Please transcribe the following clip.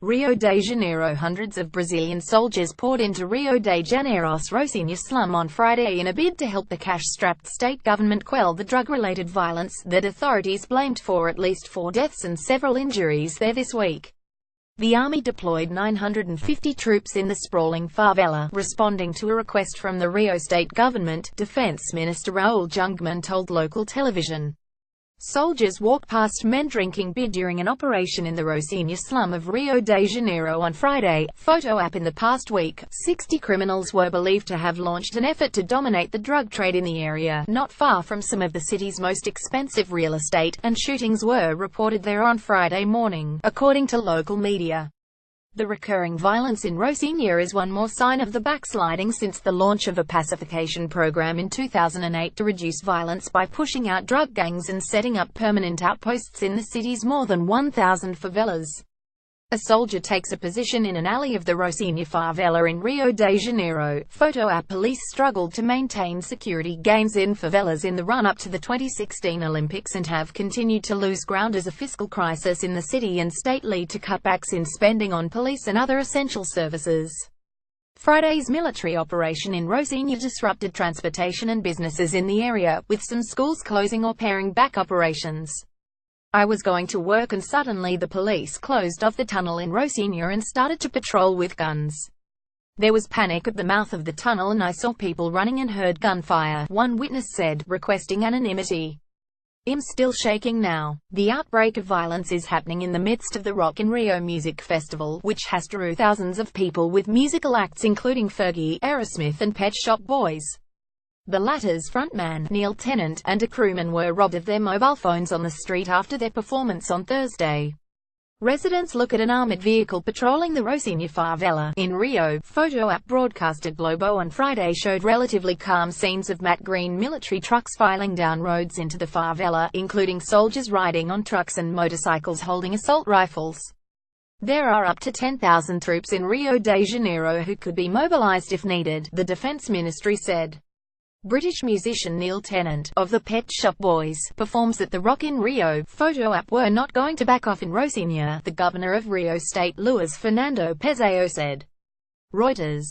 Rio de Janeiro. Hundreds of Brazilian soldiers poured into Rio de Janeiro's Rocinha slum on Friday in a bid to help the cash-strapped state government quell the drug-related violence that authorities blamed for at least 4 deaths and several injuries there this week. The army deployed 950 troops in the sprawling favela, responding to a request from the Rio state government, Defense Minister Raul Jungmann told local television. Soldiers walked past men drinking beer during an operation in the Rocinha slum of Rio de Janeiro on Friday. Photo app. In the past week, 60 criminals were believed to have launched an effort to dominate the drug trade in the area, not far from some of the city's most expensive real estate, and shootings were reported there on Friday morning, according to local media. The recurring violence in Rocinha is one more sign of the backsliding since the launch of a pacification program in 2008 to reduce violence by pushing out drug gangs and setting up permanent outposts in the city's more than 1,000 favelas. A soldier takes a position in an alley of the Rocinha favela in Rio de Janeiro. Photo app. Police struggled to maintain security gains in favelas in the run-up to the 2016 Olympics and have continued to lose ground as a fiscal crisis in the city and state lead to cutbacks in spending on police and other essential services. Friday's military operation in Rocinha disrupted transportation and businesses in the area, with some schools closing or paring back operations. I was going to work and suddenly the police closed off the tunnel in Rocinha and started to patrol with guns. There was panic at the mouth of the tunnel and I saw people running and heard gunfire, one witness said, requesting anonymity. I'm still shaking now. The outbreak of violence is happening in the midst of the Rock in Rio music festival, which has drew thousands of people with musical acts including Fergie, Aerosmith and Pet Shop Boys. The latter's frontman, Neil Tennant, and a crewman were robbed of their mobile phones on the street after their performance on Thursday. Residents look at an armored vehicle patrolling the Rocinha favela in Rio. Photo app broadcasted Globo on Friday showed relatively calm scenes of matte green military trucks filing down roads into the favela, including soldiers riding on trucks and motorcycles holding assault rifles. There are up to 10,000 troops in Rio de Janeiro who could be mobilized if needed, the Defense Ministry said. British musician Neil Tennant, of the Pet Shop Boys, performs at the Rock in Rio. Photo app. We're not going to back off in Rocinha, the governor of Rio State Luis Fernando Pezao said. Reuters.